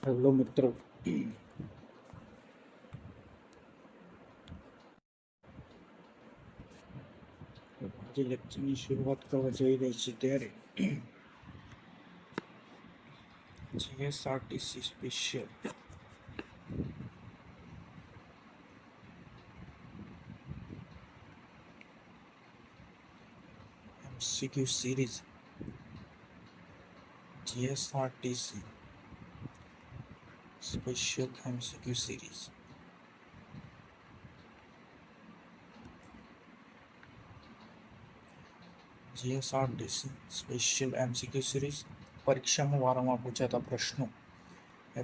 Hello મિત્રો, આજે લેક્ચરની શરૂઆત કરવા જઈ રહી છે ત્યારે GSRTC special MCQ series GSRTC special MCQ series GSRTC special MCQ series પરીક્ષામાં વારંવાર પૂછાતા પ્રશ્નો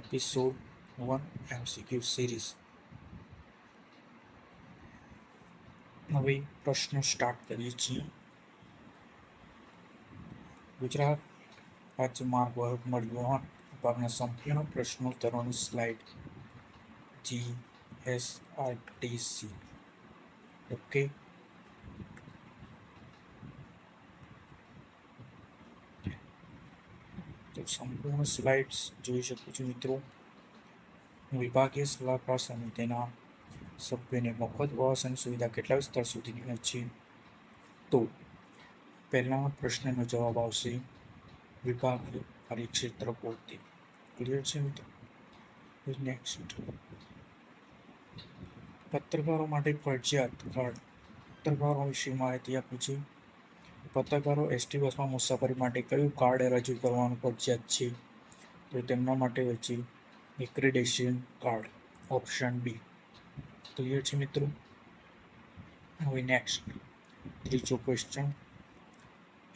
એપિસોડ 1 એમસીક્યુ સિરીઝ. હવે પ્રશ્નો સ્ટાર્ટ કરીએ છીએ. ગુજરાત રાજ્ય માર્ગ પરિવહન વિભાગના સંપૂર્ણ પ્રશ્નોત્તરોની સ્લાઇડ જીએસઆરટીસી. ઓકે, તો સંપૂર્ણ સ્લાઇડ્સ જોઈ શકો છો મિત્રો. વિભાગીય સલાહકાર સમિતિના સભ્યોને મફત પ્રવાસન સુવિધા કેટલા વિસ્તાર સુધીની હોય છે? તો પહેલા પ્રશ્નનો જવાબ આવશે વિભાગીય કાર્યક્ષેત્ર પૂરતી. ક્લિયર છે મિત્રો? નેક્સ્ટ, પત્રકારો માટે ફરજિયાત કાર્ડ. પત્રકારો વિશે માહિતી આપી છે. પત્રકારો એસટી બસમાં મુસાફરી માટે કયું કાર્ડ રજૂ કરવાનું ફરજિયાત છે? તો તેમના માટે હોય છે accreditation card, option B. Clear છે મિત્રો? હવે નેક્સ્ટ, ત્રીજો ક્વેશ્ચન,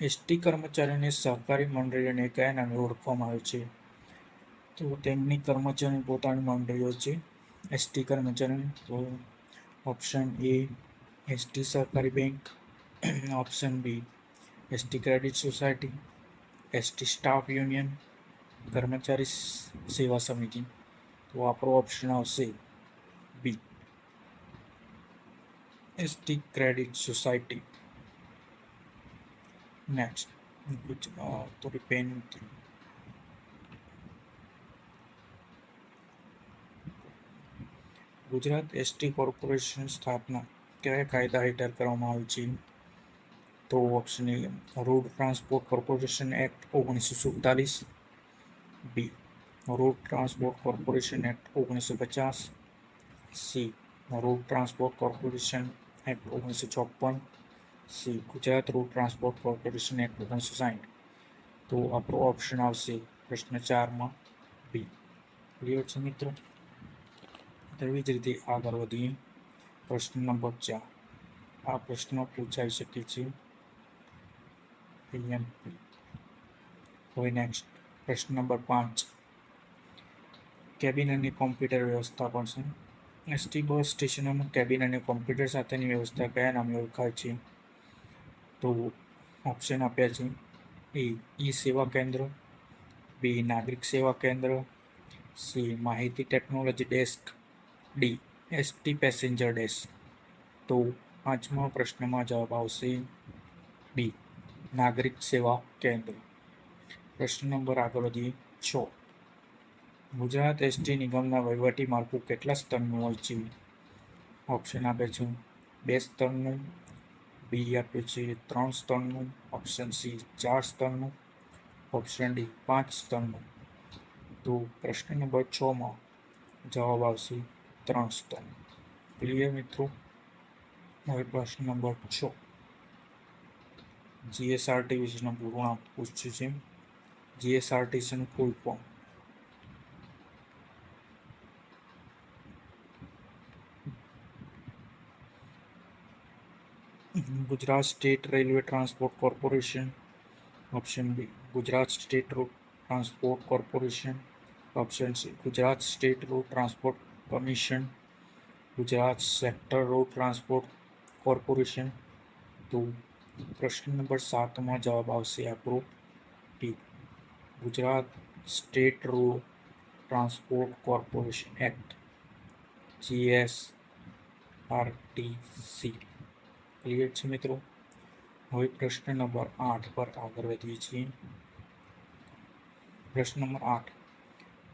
એસટી કર્મચારીઓને સહકારી મંડળીઓને કયા નામે ઓળખવામાં આવે છે? તો તેમની કર્મચારીની પોતાની મંડળીઓ છે એસટી કર્મચારીની. તો ઓપ્શન એ એસટી સહકારી bank, option B ST credit society, ST staff union, કર્મચારી સેવા સમિતિ. તો આપણો ઓપ્શન આવશે B ST credit society. Next, થોડી પેન ગુજરાત એસટી કોર્પોરેશન સ્થાપના કયા કાયદા હેઠળ કરવામાં આવી છે? તો option A road transport corporation act 1947, B road transport corporation act 1950, C road transport corporation act 1954, C Gujarat road transport corporation act 1960. તો આપણો ઓપ્શન આવશે પ્રશ્ન 4માં બી. ક્લિયર છે મિત્રો? તેવી જ રીતે આગળ વધીએ. પ્રશ્ન નંબર 4. આ પ્રશ્ન પૂછાઈ શકે છે. હવે નેક્સ્ટ, પ્રશ્ન નંબર 5, કેબિન અને કોમ્પ્યુટર વ્યવસ્થાપન છે. એસટી બસ સ્ટેશનોમાં કેબિન અને કોમ્પ્યુટર સાથેની વ્યવસ્થા કયા નામે ઓળખાય છે? તો ઓપ્શન આપ્યા છે એ ઈ સેવા કેન્દ્ર, બી નાગરિક સેવા કેન્દ્ર, સી માહિતી technology desk, D ST passenger desk. તો પાંચમા પ્રશ્નમાં જવાબ આવશે બી નાગરિક સેવા કેન્દ્ર. પ્રશ્ન નંબર આગળ વધીએ 6. ગુજરાત એસટી નિગમના વહીવટી માળખું કેટલા સ્તરનું હોય છે? ઓપ્શન આપે છે 2 સ્તરનું, બી આપે છે 3 સ્તરનું, ઓપ્શન સી 4 સ્તરનું, ઓપ્શન ડી 5 સ્તરનું. તો પ્રશ્ન નંબર 6માં જવાબ આવશે 3 સ્તર. ક્લિયર મિત્રો? હવે પ્રશ્ન નંબર 6, જીએસઆરટી વિશેનું પૂર્ણ પૂછ્યું છે. જીએસઆરટીસીનું full form. Gujarat state railway transport corporation, option B Gujarat state road transport corporation, option C Gujarat state road transport commission, Gujarat sector road transport corporation. તો પ્રશ્ન નંબર 7માં જવાબ આવશે આપણો D Gujarat state road transport corporation act, GSRTC. Clear છે મિત્રો? હવે પ્રશ્ન નંબર 8 પર આગળ વધીએ છીએ. પ્રશ્ન નંબર 8,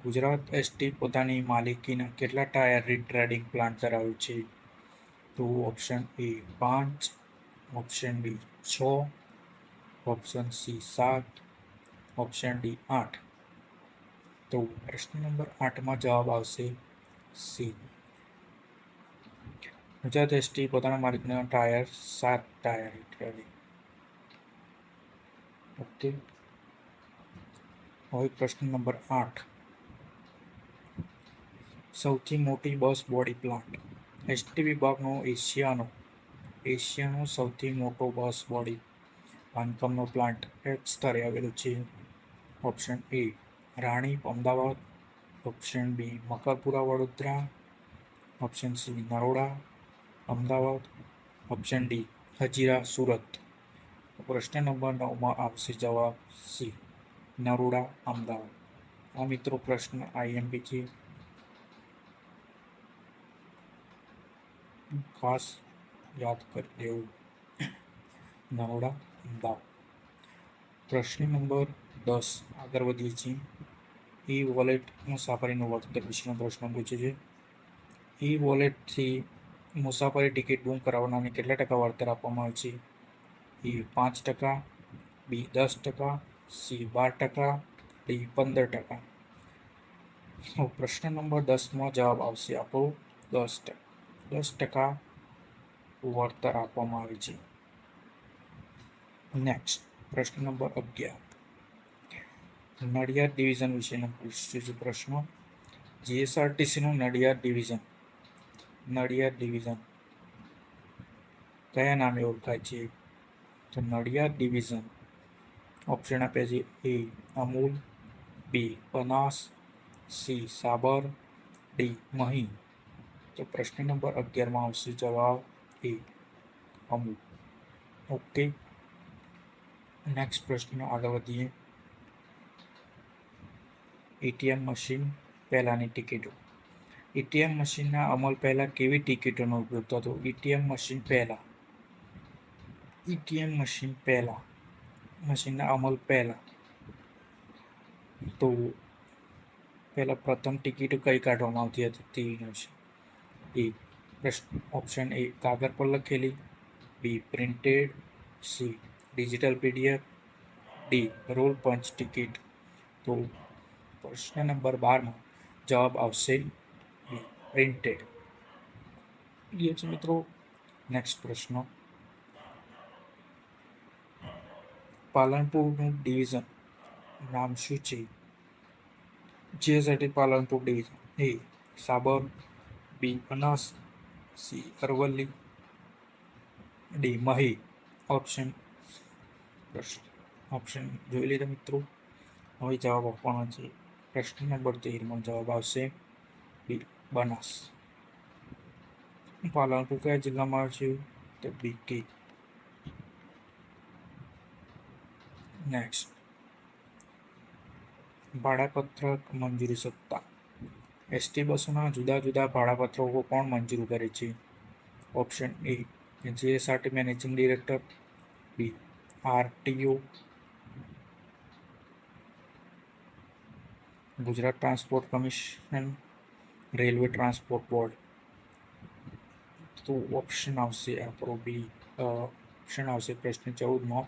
ગુજરાત એસટી પોતાની માલિકીના કેટલા ટાયર રીટ્રેડિંગ પ્લાન્ટ ધરાવે છે? તો option A 5, option B 6, option C 7, option D 8. તો પ્રશ્ન નંબર 8માં જવાબ આવશે સી. ગુજરાત એસટી પોતાના માલિકીના ટાયર 7 ટાયર રીટ્રેડિંગ. ઓકે, હવે પ્રશ્ન નંબર 8. સૌથી મોટી બસ બોડી પ્લાન્ટ. એસટી વિભાગનો એશિયાનો સૌથી મોટો બસ બોડી બાંધકામનો પ્લાન્ટ કયા સ્તરે આવેલો છે? Option A Ranip Ahmedabad, option B Makarpura Vadodara, option C Naroda Ahmedabad, option D Hazira Surat. પ્રશ્ન નંબર 9માં આવશે જવાબ સી નરોડા અમદાવાદ. આ મિત્રો પ્રશ્ન આઈએમપી છે, ખાસ યાદ કરી લેવું. નરોડા અમદાવાદ. પ્રશ્ન નંબર 10 આગળ વધીએ છીએ. ઈ વોલેટ મુસાફરીનું વળતર વિશેનો પ્રશ્ન પૂછે છે. ઈ વોલેટથી મુસાફરી ટિકિટ બુક કરાવનારને કેટલા ટકા વળતર આપવામાં આવે છે? એ 5%, બી 10%, સી 12%, ડી 15%. પ્રશ્ન નંબર 10માં જવાબ આવશે આપણો 10%. 10% વળતર આપવામાં આવે છે. નેક્સ્ટ પ્રશ્ન નંબર 11. નડિયાદ ડિવિઝન વિશેનો પૂછ્યો છે પ્રશ્ન. જીએસઆરટીસીનું નડિયાદ ડિવિઝન કયા નામે ઓળખાય છે? તો નડિયાદ ડિવિઝન ઓપ્શન આપે છે એ અમૂલ, બી બનાસ, સી સાબર, ડી મહી. તો પ્રશ્ન નંબર 11માં આવશે જવાબ એ અમૂલ. ઓકે, નેક્સ્ટ પ્રશ્ન આગળ વધીએ. એટીએમ મશીન પહેલાંની ટિકિટો. એટીએમ મશીનના અમલ પહેલાં કેવી ટિકિટોનો ઉપયોગ થતો? એટીએમ મશીનના અમલ પહેલાં તો પહેલાં પ્રથમ ટિકિટો કઈ કાઢવામાં આવતી હતી તે ઓપ્શન એ કાગળ પર લખેલી, B printed, C digital PDF, D roll punch ticket. તો પ્રશ્ન નંબર 12માં જવાબ આવશે બી પ્રિન્ટેડ. ક્લિયર છે મિત્રો? નેક્સ્ટ પ્રશ્ન. પાલનપુરનું ડિવિઝન નામ શું છે? જીએસઆરટી પાલનપુર ડિવિઝન એ સાબર, બી બનાસ, સી અરવલ્લી, ડી મહી. ઓપ્શન જોઈ લીધા મિત્રો. હવે જવાબ આપવાનો છે. પ્રશ્ન નંબર 13માં જવાબ આવશે બી બનાસ. પાલનપુર કયા જિલ્લામાં આવે છે? તો બીકે. નેક્સ્ટ ભાડાપત્રક મંજૂરી સત્તા. એસટી બસોના જુદા જુદા ભાડાપત્રકો કોણ મંજૂર કરે છે? Option A GSRT managing director, B RTO, Gujarat transport commission, railway transport board. તો ઓપ્શન આવશે આપણો બી. ઓપ્શન આવશે પ્રશ્ન 14માં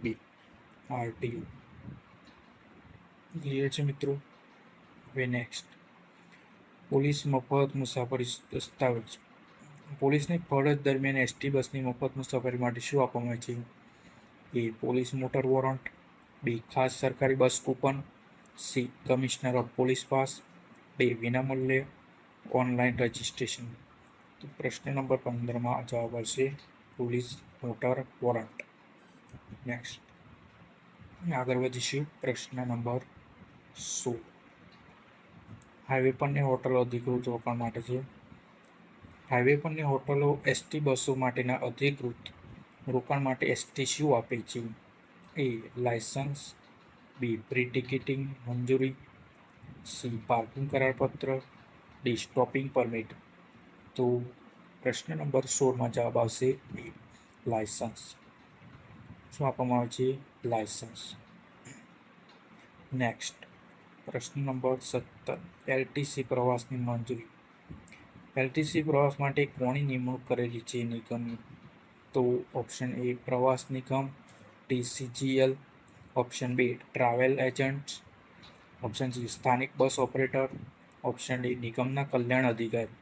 બી આરટીઓ. ક્લિયર છે મિત્રો? હવે નેક્સ્ટ પોલીસ મફત મુસાફરી દસ્તાવેજ. પોલીસની ફરજ દરમિયાન એસટી બસની મફત મુસાફરી માટે શું આપવામાં આવે છે? A police motor warrant, B ખાસ સરકારી bus coupon, C commissioner of police pass, D વિનામૂલ્યે ઓનલાઈન રજિસ્ટ્રેશન. તો પ્રશ્ન નંબર 15માં જવાબ આવશે પોલીસ મોટર વોરંટ. નેક્સ્ટ આગળ વધીશું. પ્રશ્ન નંબર 16. હાઈવે પરની હોટલો અધિકૃત રોકાણ માટે છે. હાઈવે પરની હોટલો એસટી બસો માટેના અધિકૃત રોકાણ માટે એસટી શું આપે છે? A license, B pre ticketing મંજૂરી, સી પાર્કિંગ કરારપત્ર, ડી સ્ટોપિંગ પરમિટ. તો પ્રશ્ન નંબર 16માં જવાબ આવશે બી લાયસન્સ. શું આપવામાં આવે છે? લાયસન્સ. નેક્સ્ટ પ્રશ્ન નંબર 17, એલટીસી પ્રવાસની મંજૂરી. એલટીસી પ્રવાસ માટે કોની નિમણૂક કરેલી છે નિગમની? તો ઓપ્શન એ પ્રવાસ નિગમ, TCGL, option B travel agent, option C સ્થાનિક બસ ઓપરેટર, ઓપ્શન ડી નિગમના કલ્યાણ અધિકારી.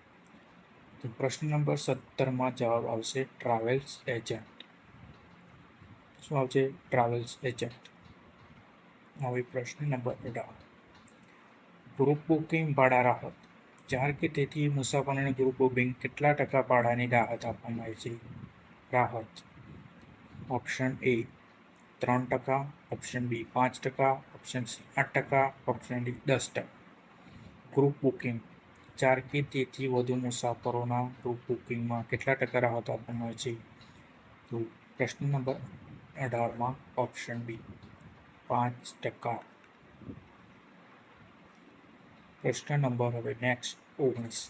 તો પ્રશ્ન નંબર 17માં જવાબ આવશે ટ્રાવેલ્સ એજન્ટ. શું આવશે? Travels agent. હવે પ્રશ્ન નંબર 18, ગ્રુપ બુકિંગ ભાડા રાહત. 4 કે તેથી મુસાફરોને ગ્રુપ બુકિંગ કેટલા ટકા ભાડાની રાહત આપવામાં આવે છે? રાહત. Option A 3%, option B 5%, option C 8%, option D 10%. Group booking 4 કે તેથી વધુ મુસાફરોના ગ્રુપ બુકિંગમાં કેટલા ટકા રાહત આપવામાં આવે છે? તો પ્રશ્ન નંબર 18માં ઓપ્શન બી 5%. પ્રશ્ન નંબર હવે નેક્સ્ટ 19,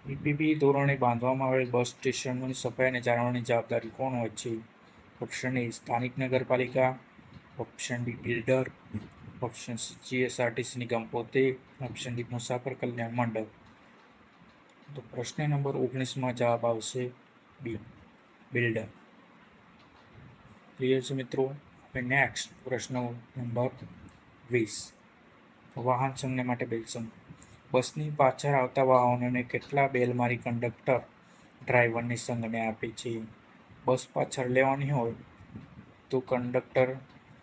PPP ધોરણે બાંધવામાં આવેલ બસ સ્ટેશનોની સફાઈ અને જાળવણીની જવાબદારી કોણ હોય છે? ઓપ્શન એ સ્થાનિક નગરપાલિકા, option B builder, option C GSRTC નિગમ પોતે, ઓપ્શન ડી મુસાફર કલ્યાણ મંડળ. તો પ્રશ્ન નંબર 19માં જવાબ આવશે બી બિલ્ડર. ક્લિયર છે મિત્રો? હવે નેક્સ્ટ પ્રશ્ન નંબર 20, વાહન સંઘને માટે બેલ સંઘ. બસની પાછળ આવતા વાહનોને કેટલા બેલ મારી કંડક્ટર ડ્રાઈવરની સંઘને આપે છે? બસ પાછળ લેવાની હોય તો કંડક્ટર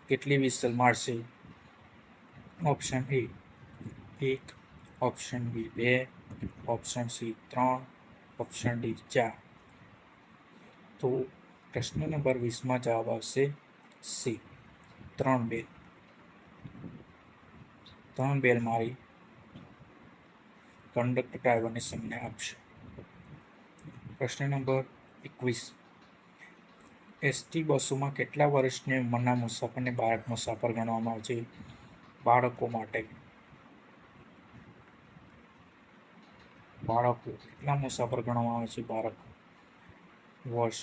કેટલી વિસલ મારશે? Option A 1, option B 2, option C 3, option D 4. તો પ્રશ્ન નંબર 20માં જવાબ આવશે સી 3 બેલ. 3 બેલ મારી કંડક્ટર ડ્રાઈવરની સંઘને આપશે. પ્રશ્ન નંબર 21, એસટી બસોમાં કેટલા વર્ષની ઉંમરના મુસાફરને બાળક મુસાફર ગણવામાં આવે છે? બાળકો માટે. બાળકો કેટલા મુસાફર ગણવામાં આવે છે? બાળકો વર્ષ.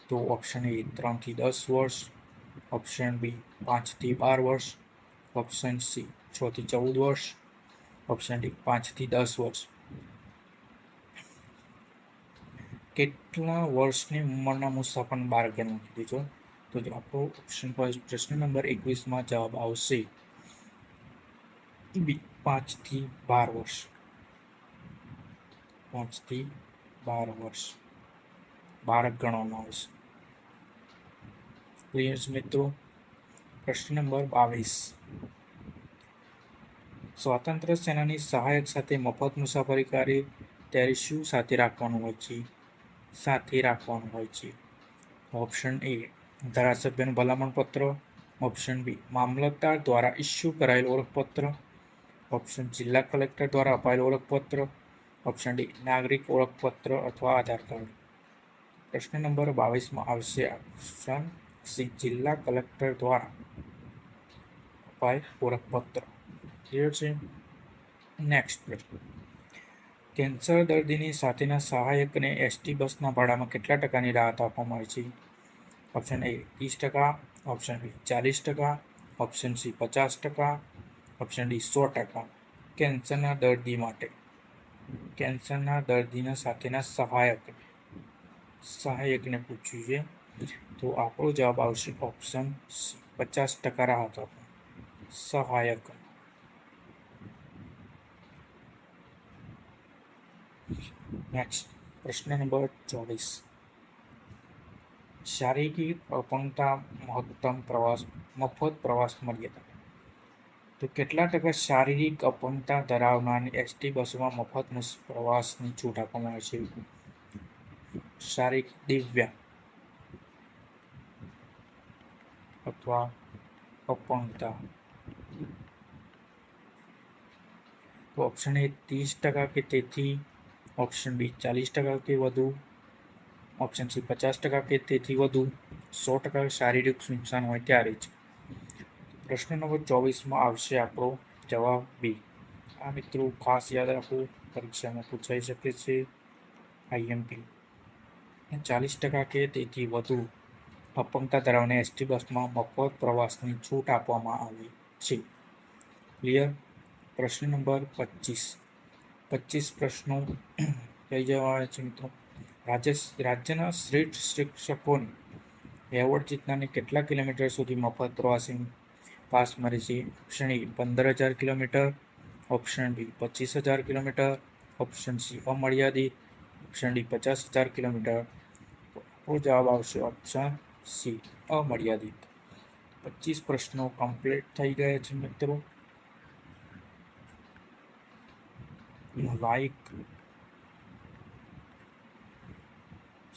તો ઓપ્શન એ 3 થી 10 વર્ષ, ઓપ્શન બી 5 થી 12 વર્ષ, ઓપ્શન સી 6 થી 14 વર્ષ, ઓપ્શન ડી 5 થી 10 વર્ષ. કેટલા વર્ષની ઉંમરના મુસાફરને બાળક ગણવામાં કીધું છે? તો આપણો ઓપ્શન પ્રશ્ન નંબર 21માં જવાબ આવશે બી 5 થી 12 વર્ષ. 5 થી 12 વર્ષ બાળક ગણવામાં આવશે. ક્લિયર છે મિત્રો? પ્રશ્ન નંબર 22, સ્વાતંત્ર્ય સેનાની સહાયક સાથે મફત મુસાફરી કરે ત્યારે શું સાથે રાખવાનું હોય છે? સાથે રાખવાનું હોય છે. ઓપ્શન એ ધારાસભ્યનું ભલામણ પત્ર, ઓપ્શન બી મામલતદાર દ્વારા ઇસ્યુ કરાયેલ ઓળખપત્ર, ઓપ્શન જિલ્લા કલેક્ટર દ્વારા અપાયેલ ઓળખપત્ર, ઓપ્શન ડી નાગરિક ઓળખપત્ર અથવા આધાર કાર્ડ. પ્રશ્ન નંબર 22માં આવશે ઓપ્શન સી જિલ્લા કલેક્ટર દ્વારા અપાયેલ ઓળખપત્ર. ક્લિયર છે? નેક્સ્ટ પ્રશ્ન, કેન્સર દર્દીની સાથેના સહાયકને એસટી બસના ભાડામાં કેટલા ટકાની રાહત આપવામાં આવે છે? Option A 30%, option B 40%, option C 50%, option D 100%. કેન્સરના દર્દી માટે. કેન્સરના દર્દીના સાથેના સહાયકને પૂછ્યું છે. તો આપણો જવાબ આવશે ઓપ્શન સી 50% રાહત આપો સહાયક. નેક્સ્ટ પ્રશ્ન નંબર 24, શારીરિક અપંગતા મફત પ્રવાસ મર્યાદા. તો કેટલા ટકા શારીરિક અપંગતા ધરાવનારની એસટી બસોમાં મફત પ્રવાસની છૂટ આપવામાં આવે છે? શારીરિક દિવ્યાંગ અથવા અપંગતા. તો ઓપ્શન એ 30% કે તેથી, ઓપ્શન બી 40% કે વધુ, ઓપ્શન સી 50% કે તેથી વધુ, 100% શારીરિક નુકસાન હોય ત્યારે જ. પ્રશ્ન નંબર 24માં આવશે આપણો જવાબ બી. આ મિત્રો ખાસ યાદ રાખવું, પરીક્ષામાં પૂછાઈ શકે છે. IMP 40% કે તેથી વધુ અપંગતા ધરાવનાર એસટી બસમાં મફત પ્રવાસની છૂટ આપવામાં આવી છે. ક્લિયર? પ્રશ્ન નંબર 25 પ્રશ્નો કઈ જવા આવે છે મિત્રો? રાજ્યના શ્રેષ્ઠ શિક્ષકોને એવોર્ડ જીતનારને કેટલા કિલોમીટર સુધી મફત પ્રવાસી પાસ મળે છે? Option A 15,000 kilometre, option B 25,000 kilometre, option C અમર્યાદિત, ઓપ્શન ડી 50,000 કિલોમીટર. તો જવાબ આવશે ઓપ્શન સી અમર્યાદિત. 25 પ્રશ્નો કમ્પ્લીટ થઈ ગયા છે મિત્રો. લાઈક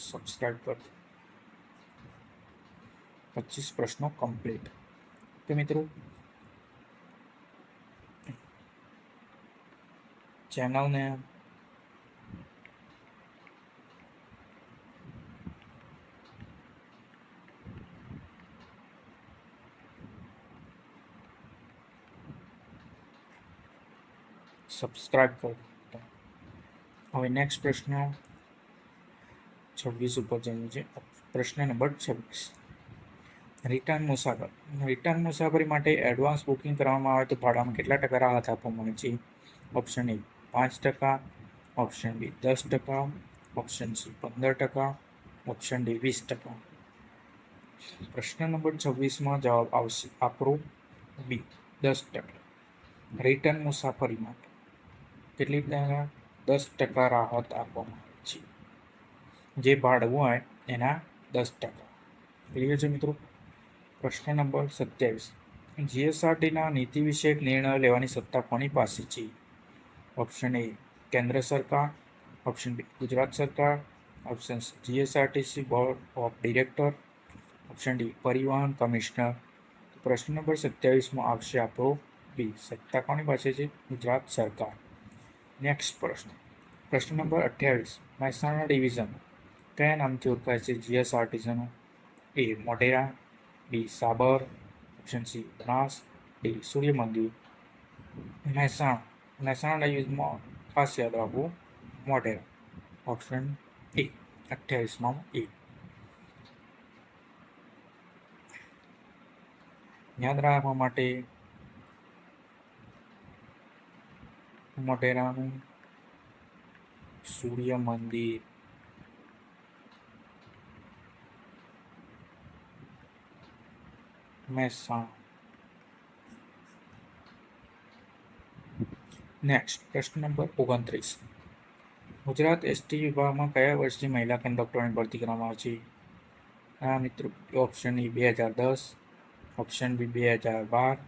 સબસ્ક્રાઇબ કરો. 25 પ્રશ્નો કમ્પ્લીટ. તો મિત્રો ચેનલને સબસ્ક્રાઇબ કરો. હવે નેક્સ્ટ પ્રશ્ન 26 ઉપર જઈએ છે. પ્રશ્ન નંબર 26. રિટર્ન મુસાફરી માટે એડવાન્સ બુકિંગ કરવામાં આવે તો ભાડામાં કેટલા ટકા રાહત આપવામાં આવે છે? Option A 5%, option B 10%, option C 15%, option D 20%. પ્રશ્ન નંબર 26માં જવાબ આવશે આપણો બી 10%. રિટર્ન મુસાફરી માટે કેટલી ટકા? 10% રાહત આપવામાં આવે છે. જે ભાડું હોય એના 10%. ક્લિયર છે મિત્રો? પ્રશ્ન નંબર 27. જીએસઆરટીના નીતિ વિષયક નિર્ણયો લેવાની સત્તા કોની પાસે છે? ઓપ્શન એ કેન્દ્ર સરકાર, ઓપ્શન બી ગુજરાત સરકાર, option C GSRTC board of director, option D પરિવહન કમિશનર. પ્રશ્ન નંબર 27માં આવશે આપણો બી. સત્તા કોની પાસે છે? ગુજરાત સરકાર. નેક્સ્ટ પ્રશ્ન નંબર 28. મહેસાણા ડિવિઝન કયા નામથી ઓળખાય છે જીએસઆરટીસીનું? એ મોઢેરા, બી સાબર, ઓપ્શન સી બનાસ, ડી સૂર્ય મંદિર. મહેસાણા ડિવિઝનમાં ખાસ યાદ રાખવું મોઢેરા. ઓપ્શન એ 28માં એ. યાદ રાખવા માટે મોઢેરાનું સૂર્ય મંદિર, મહેસાણા. નેક્સ્ટ પ્રશ્ન નંબર 29. ગુજરાત એસટી વિભાગમાં કયા વર્ષથી મહિલા કંડક્ટરની ભરતી કરવામાં આવે છે? મિત્રો option A 2010, option B 2012,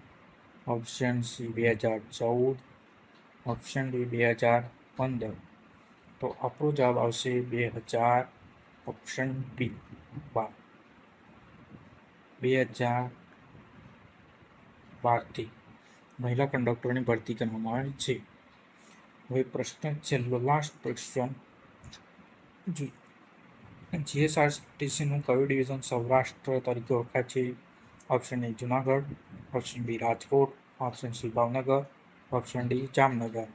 option C 2014, option D 2015. તો આપણો જવાબ આવશે 2000, ઓપ્શન બી 2012થી મહિલા કંડક્ટરની ભરતી કરવામાં આવે છે. હવે પ્રશ્ન છેલ્લો લાસ્ટ પ્રશ્ન. જીએસઆરટીસીનું કયું ડિવિઝન સૌરાષ્ટ્ર તરીકે ઓળખાય છે? Option A Junagadh, option B Rajkot, option C Bhavnagar, option D Jamnagar.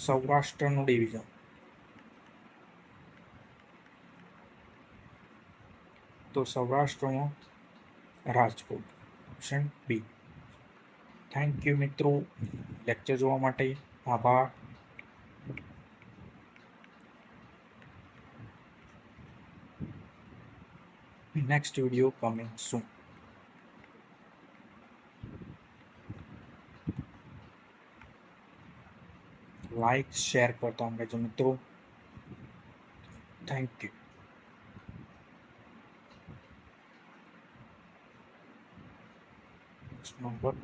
સૌરાષ્ટ્રનું ડિવિઝન તો સૌરાષ્ટ્રમાં Rajkot. Option B. Thank you મિત્રો, લેક્ચર જોવા માટે આભાર. Next video coming soon. Like share કરતા રહેજો મિત્રો. Thank you. નંબર